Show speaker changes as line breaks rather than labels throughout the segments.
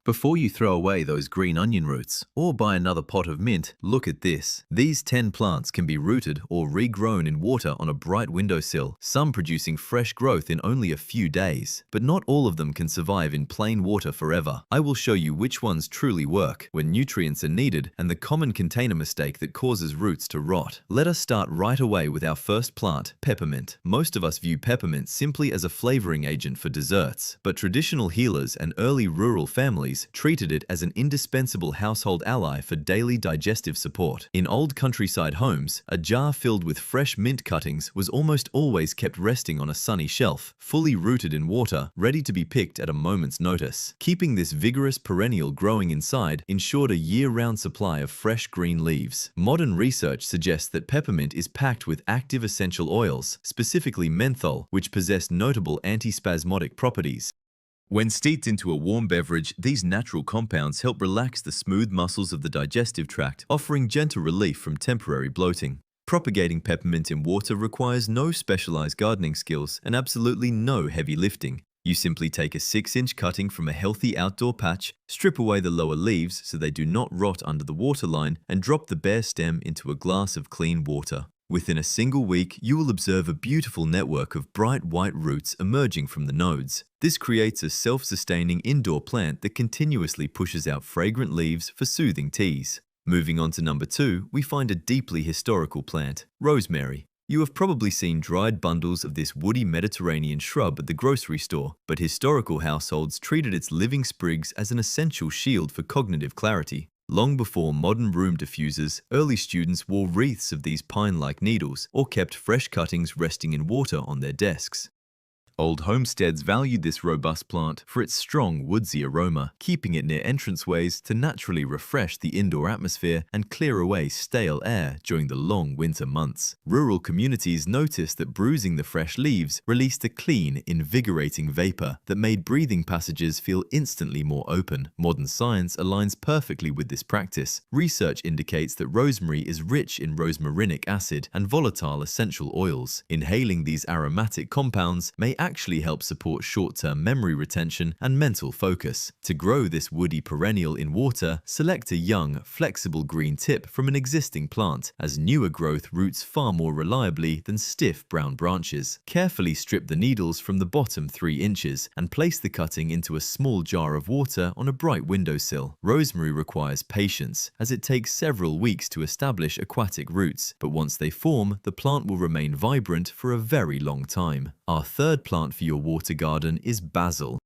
Before you throw away those green onion roots or buy another pot of mint, look at this. These 10 plants can be rooted or regrown in water on a bright windowsill, some producing fresh growth in only a few days. But not all of them can survive in plain water forever. I will show you which ones truly work, when nutrients are needed, and the common container mistake that causes roots to rot. Let us start right away with our first plant, peppermint. Most of us view peppermint simply as a flavoring agent for desserts, but traditional healers and early rural families treated it as an indispensable household ally for daily digestive support. In old countryside homes, a jar filled with fresh mint cuttings was almost always kept resting on a sunny shelf, fully rooted in water, ready to be picked at a moment's notice. Keeping this vigorous perennial growing inside ensured a year-round supply of fresh green leaves. Modern research suggests that peppermint is packed with active essential oils, specifically menthol, which possess notable antispasmodic properties. When steeped into a warm beverage, these natural compounds help relax the smooth muscles of the digestive tract, offering gentle relief from temporary bloating. Propagating peppermint in water requires no specialized gardening skills and absolutely no heavy lifting. You simply take a 6-inch cutting from a healthy outdoor patch, strip away the lower leaves so they do not rot under the waterline, and drop the bare stem into a glass of clean water. Within a single week, you will observe a beautiful network of bright white roots emerging from the nodes. This creates a self-sustaining indoor plant that continuously pushes out fragrant leaves for soothing teas. Moving on to number 2, we find a deeply historical plant, rosemary. You have probably seen dried bundles of this woody Mediterranean shrub at the grocery store, but historical households treated its living sprigs as an essential shield for cognitive clarity. Long before modern room diffusers, early students wore wreaths of these pine-like needles or kept fresh cuttings resting in water on their desks. Old homesteads valued this robust plant for its strong woodsy aroma, keeping it near entranceways to naturally refresh the indoor atmosphere and clear away stale air during the long winter months. Rural communities noticed that bruising the fresh leaves released a clean, invigorating vapor that made breathing passages feel instantly more open. Modern science aligns perfectly with this practice. Research indicates that rosemary is rich in rosmarinic acid and volatile essential oils. Inhaling these aromatic compounds may actually help support short-term memory retention and mental focus. To grow this woody perennial in water, select a young, flexible green tip from an existing plant, as newer growth roots far more reliably than stiff brown branches. Carefully strip the needles from the bottom 3 inches and place the cutting into a small jar of water on a bright windowsill. Rosemary requires patience, as it takes several weeks to establish aquatic roots, but once they form, the plant will remain vibrant for a very long time. Our third plant for your water garden is basil.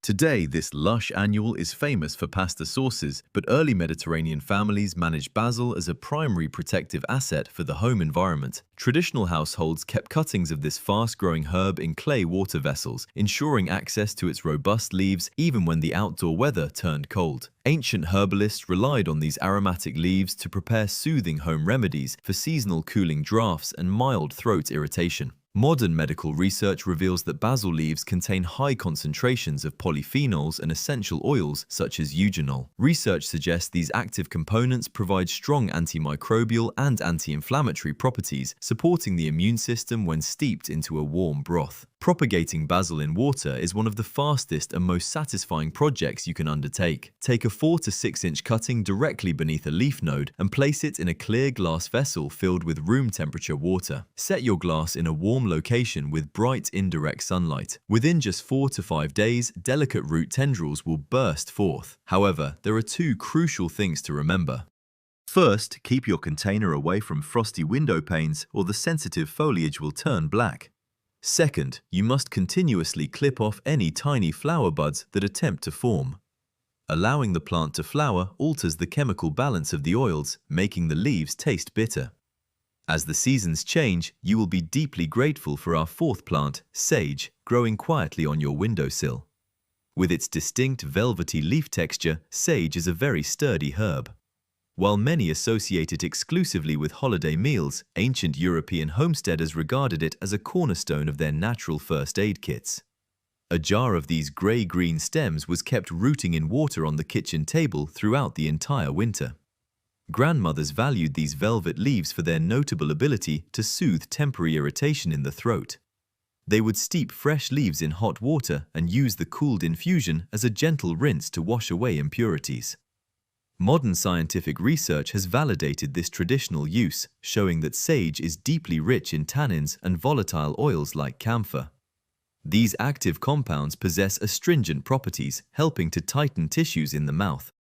Today, this lush annual is famous for pasta sauces, but early Mediterranean families managed basil as a primary protective asset for the home environment. Traditional households kept cuttings of this fast-growing herb in clay water vessels, ensuring access to its robust leaves even when the outdoor weather turned cold. Ancient herbalists relied on these aromatic leaves to prepare soothing home remedies for seasonal cooling drafts and mild throat irritation. Modern medical research reveals that basil leaves contain high concentrations of polyphenols and essential oils such as eugenol. Research suggests these active components provide strong antimicrobial and anti-inflammatory properties, supporting the immune system when steeped into a warm broth. Propagating basil in water is one of the fastest and most satisfying projects you can undertake. Take a 4 to 6 inch cutting directly beneath a leaf node and place it in a clear glass vessel filled with room temperature water. Set your glass in a warm location with bright indirect sunlight. Within just 4 to 5 days, delicate root tendrils will burst forth. However, there are 2 crucial things to remember. First, keep your container away from frosty window panes or the sensitive foliage will turn black. Second, you must continuously clip off any tiny flower buds that attempt to form. Allowing the plant to flower alters the chemical balance of the oils, making the leaves taste bitter. As the seasons change, you will be deeply grateful for our 4th plant, sage, growing quietly on your windowsill. With its distinct velvety leaf texture, sage is a very sturdy herb. While many associate it exclusively with holiday meals, ancient European homesteaders regarded it as a cornerstone of their natural first aid kits. A jar of these grey-green stems was kept rooting in water on the kitchen table throughout the entire winter. Grandmothers valued these velvet leaves for their notable ability to soothe temporary irritation in the throat. They would steep fresh leaves in hot water and use the cooled infusion as a gentle rinse to wash away impurities. Modern scientific research has validated this traditional use, showing that sage is deeply rich in tannins and volatile oils like camphor. These active compounds possess astringent properties, helping to tighten tissues in the mouth.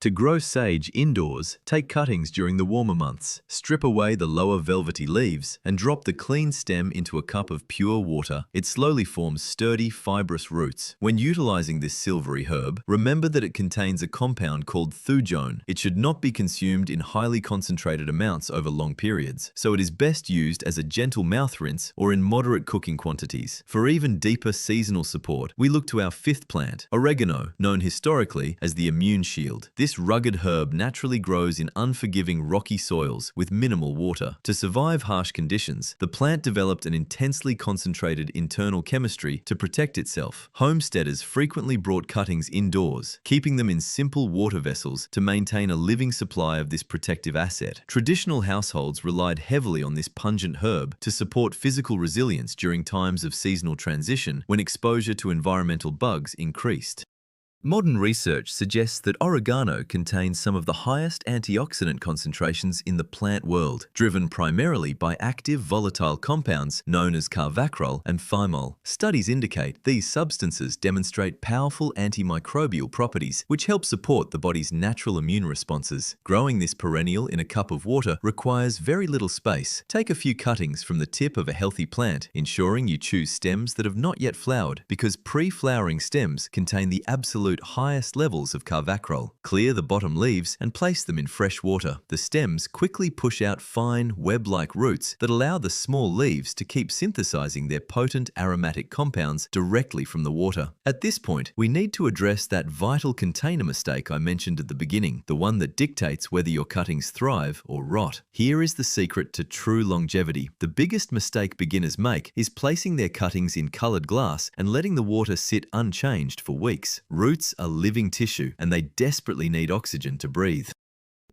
To grow sage indoors, take cuttings during the warmer months, strip away the lower velvety leaves, and drop the clean stem into a cup of pure water. It slowly forms sturdy, fibrous roots. When utilizing this silvery herb, remember that it contains a compound called thujone. It should not be consumed in highly concentrated amounts over long periods, so it is best used as a gentle mouth rinse or in moderate cooking quantities. For even deeper seasonal support, we look to our fifth plant, oregano, known historically as the immune shield. This rugged herb naturally grows in unforgiving rocky soils with minimal water. To survive harsh conditions, the plant developed an intensely concentrated internal chemistry to protect itself. Homesteaders frequently brought cuttings indoors, keeping them in simple water vessels to maintain a living supply of this protective asset. Traditional households relied heavily on this pungent herb to support physical resilience during times of seasonal transition when exposure to environmental bugs increased. Modern research suggests that oregano contains some of the highest antioxidant concentrations in the plant world, driven primarily by active volatile compounds known as carvacrol and thymol. Studies indicate these substances demonstrate powerful antimicrobial properties, which help support the body's natural immune responses. Growing this perennial in a cup of water requires very little space. Take a few cuttings from the tip of a healthy plant, ensuring you choose stems that have not yet flowered, because pre-flowering stems contain the absolute highest levels of carvacrol. Clear the bottom leaves and place them in fresh water. The stems quickly push out fine, web-like roots that allow the small leaves to keep synthesizing their potent aromatic compounds directly from the water. At this point, we need to address that vital container mistake I mentioned at the beginning, the one that dictates whether your cuttings thrive or rot. Here is the secret to true longevity. The biggest mistake beginners make is placing their cuttings in colored glass and letting the water sit unchanged for weeks. Roots are living tissue, and they desperately need oxygen to breathe.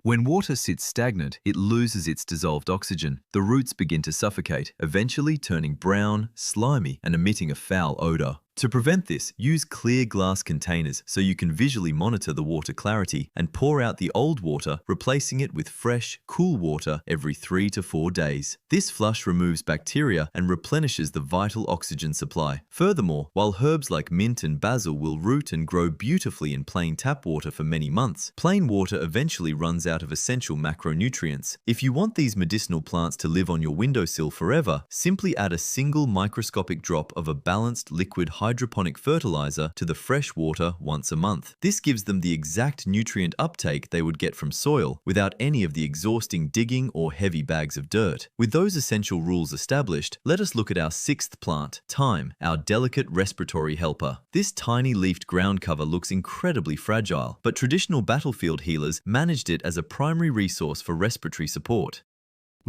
When water sits stagnant, it loses its dissolved oxygen. The roots begin to suffocate, eventually turning brown, slimy, and emitting a foul odor. To prevent this, use clear glass containers so you can visually monitor the water clarity and pour out the old water, replacing it with fresh, cool water every 3 to 4 days. This flush removes bacteria and replenishes the vital oxygen supply. Furthermore, while herbs like mint and basil will root and grow beautifully in plain tap water for many months, plain water eventually runs out of essential macronutrients. If you want these medicinal plants to live on your windowsill forever, simply add a single microscopic drop of a balanced liquid hydroponic fertilizer to the fresh water once a month. This gives them the exact nutrient uptake they would get from soil without any of the exhausting digging or heavy bags of dirt. With those essential rules established, let us look at our sixth plant, thyme, our delicate respiratory helper. This tiny leafed ground cover looks incredibly fragile, but traditional battlefield healers managed it as a primary resource for respiratory support.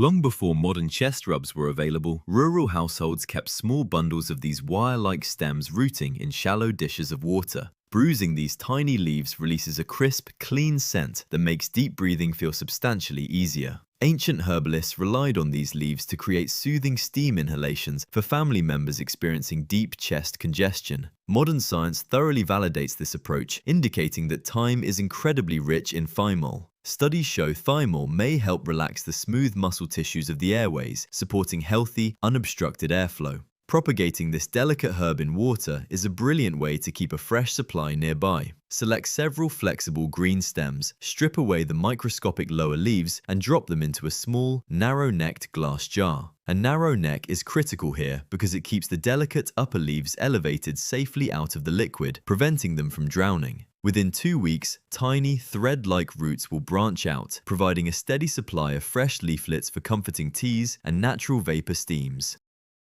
Long before modern chest rubs were available, rural households kept small bundles of these wire-like stems rooting in shallow dishes of water. Bruising these tiny leaves releases a crisp, clean scent that makes deep breathing feel substantially easier. Ancient herbalists relied on these leaves to create soothing steam inhalations for family members experiencing deep chest congestion. Modern science thoroughly validates this approach, indicating that thyme is incredibly rich in thymol. Studies show thymol may help relax the smooth muscle tissues of the airways, supporting healthy, unobstructed airflow. Propagating this delicate herb in water is a brilliant way to keep a fresh supply nearby. Select several flexible green stems, strip away the microscopic lower leaves, and drop them into a small, narrow-necked glass jar. A narrow neck is critical here because it keeps the delicate upper leaves elevated safely out of the liquid, preventing them from drowning. Within 2 weeks, tiny, thread-like roots will branch out, providing a steady supply of fresh leaflets for comforting teas and natural vapor steams.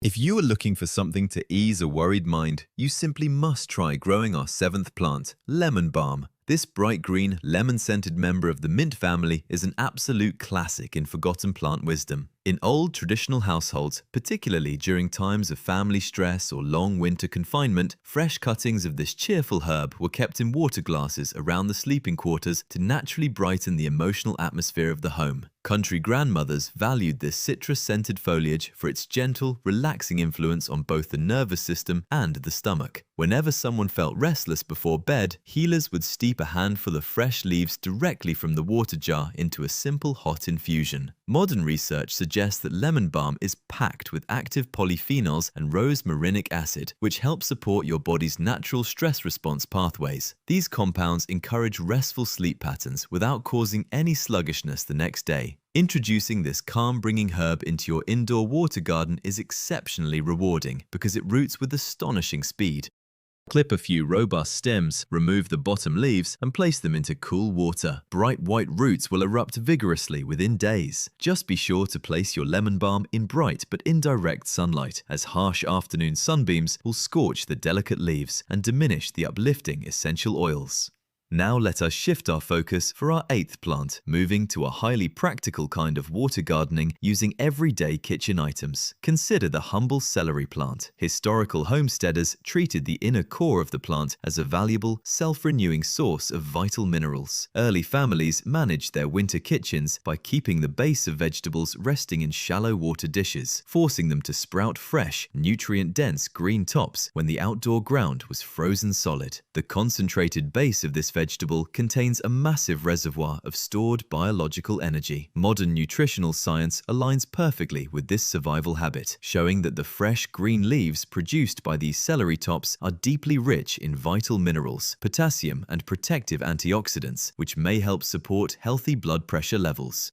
If you are looking for something to ease a worried mind, you simply must try growing our seventh plant, lemon balm. This bright green, lemon-scented member of the mint family is an absolute classic in forgotten plant wisdom. In old traditional households, particularly during times of family stress or long winter confinement, fresh cuttings of this cheerful herb were kept in water glasses around the sleeping quarters to naturally brighten the emotional atmosphere of the home. Country grandmothers valued this citrus-scented foliage for its gentle, relaxing influence on both the nervous system and the stomach. Whenever someone felt restless before bed, healers would steep a handful of fresh leaves directly from the water jar into a simple hot infusion. Modern research suggests that lemon balm is packed with active polyphenols and rosmarinic acid, which help support your body's natural stress response pathways. These compounds encourage restful sleep patterns without causing any sluggishness the next day. Introducing this calm-bringing herb into your indoor water garden is exceptionally rewarding because it roots with astonishing speed. Clip a few robust stems, remove the bottom leaves, and place them into cool water. Bright white roots will erupt vigorously within days. Just be sure to place your lemon balm in bright but indirect sunlight, as harsh afternoon sunbeams will scorch the delicate leaves and diminish the uplifting essential oils. Now let us shift our focus for our 8th plant, moving to a highly practical kind of water gardening using everyday kitchen items. Consider the humble celery plant. Historical homesteaders treated the inner core of the plant as a valuable, self-renewing source of vital minerals. Early families managed their winter kitchens by keeping the base of vegetables resting in shallow water dishes, forcing them to sprout fresh, nutrient-dense green tops when the outdoor ground was frozen solid. The concentrated base of this vegetable contains a massive reservoir of stored biological energy. Modern nutritional science aligns perfectly with this survival habit, showing that the fresh green leaves produced by these celery tops are deeply rich in vital minerals, potassium, and protective antioxidants, which may help support healthy blood pressure levels.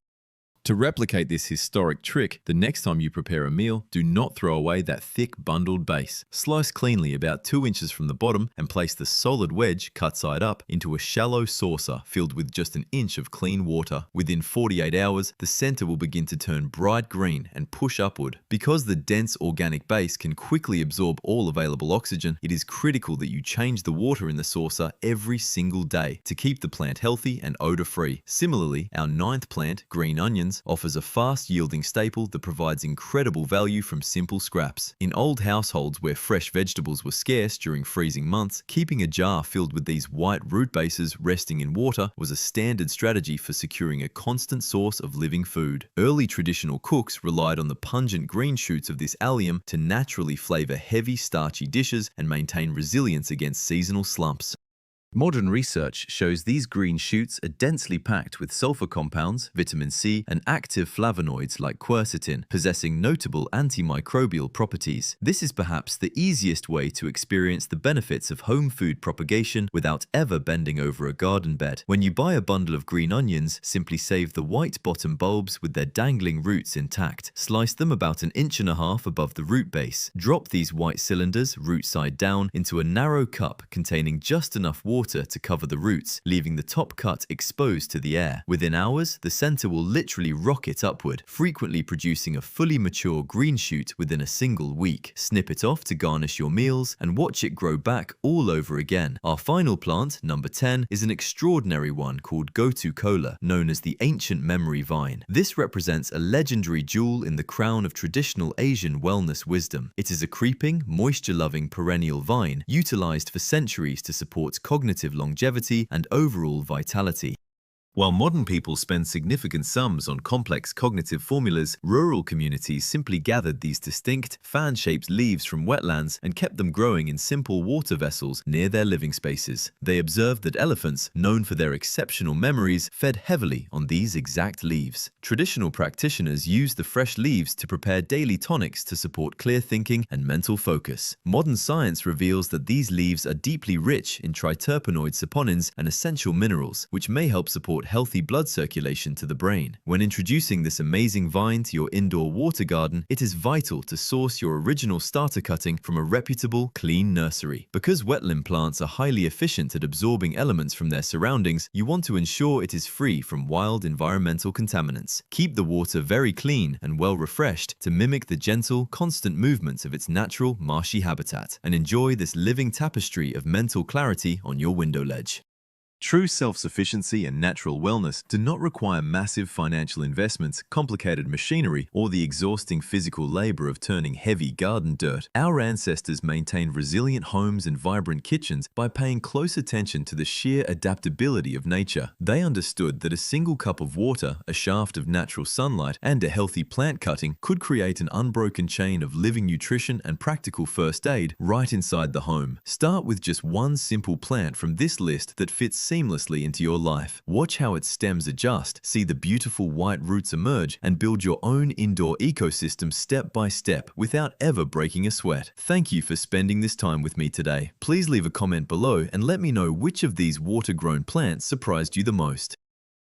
To replicate this historic trick, the next time you prepare a meal, do not throw away that thick bundled base. Slice cleanly about 2 inches from the bottom and place the solid wedge, cut side up, into a shallow saucer filled with just an inch of clean water. Within 48 hours, the center will begin to turn bright green and push upward. Because the dense organic base can quickly absorb all available oxygen, it is critical that you change the water in the saucer every single day to keep the plant healthy and odor-free. Similarly, our 9th plant, green onions, offers a fast-yielding staple that provides incredible value from simple scraps. In old households where fresh vegetables were scarce during freezing months, keeping a jar filled with these white root bases resting in water was a standard strategy for securing a constant source of living food. Early traditional cooks relied on the pungent green shoots of this allium to naturally flavor heavy, starchy dishes and maintain resilience against seasonal slumps. Modern research shows these green shoots are densely packed with sulfur compounds, vitamin C, and active flavonoids like quercetin, possessing notable antimicrobial properties. This is perhaps the easiest way to experience the benefits of home food propagation without ever bending over a garden bed. When you buy a bundle of green onions, simply save the white bottom bulbs with their dangling roots intact. Slice them about 1.5 inches above the root base. Drop these white cylinders, root side down, into a narrow cup containing just enough water to cover the roots, leaving the top cut exposed to the air. Within hours, the center will literally rocket upward, frequently producing a fully mature green shoot within a single week. Snip it off to garnish your meals and watch it grow back all over again. Our final plant, number 10, is an extraordinary one called gotu kola, known as the ancient memory vine. This represents a legendary jewel in the crown of traditional Asian wellness wisdom. It is a creeping, moisture-loving perennial vine utilized for centuries to support cognitive longevity and overall vitality. While modern people spend significant sums on complex cognitive formulas, rural communities simply gathered these distinct, fan-shaped leaves from wetlands and kept them growing in simple water vessels near their living spaces. They observed that elephants, known for their exceptional memories, fed heavily on these exact leaves. Traditional practitioners used the fresh leaves to prepare daily tonics to support clear thinking and mental focus. Modern science reveals that these leaves are deeply rich in triterpenoid saponins and essential minerals, which may help support healthy blood circulation to the brain. When introducing this amazing vine to your indoor water garden, it is vital to source your original starter cutting from a reputable, clean nursery. Because wetland plants are highly efficient at absorbing elements from their surroundings, you want to ensure it is free from wild environmental contaminants. Keep the water very clean and well refreshed to mimic the gentle, constant movements of its natural, marshy habitat, and enjoy this living tapestry of mental clarity on your window ledge. True self-sufficiency and natural wellness do not require massive financial investments, complicated machinery, or the exhausting physical labor of turning heavy garden dirt. Our ancestors maintained resilient homes and vibrant kitchens by paying close attention to the sheer adaptability of nature. They understood that a single cup of water, a shaft of natural sunlight, and a healthy plant cutting could create an unbroken chain of living nutrition and practical first aid right inside the home. Start with just one simple plant from this list that fits seamlessly into your life. Watch how its stems adjust, see the beautiful white roots emerge, and build your own indoor ecosystem step by step without ever breaking a sweat. Thank you for spending this time with me today. Please leave a comment below and let me know which of these water-grown plants surprised you the most.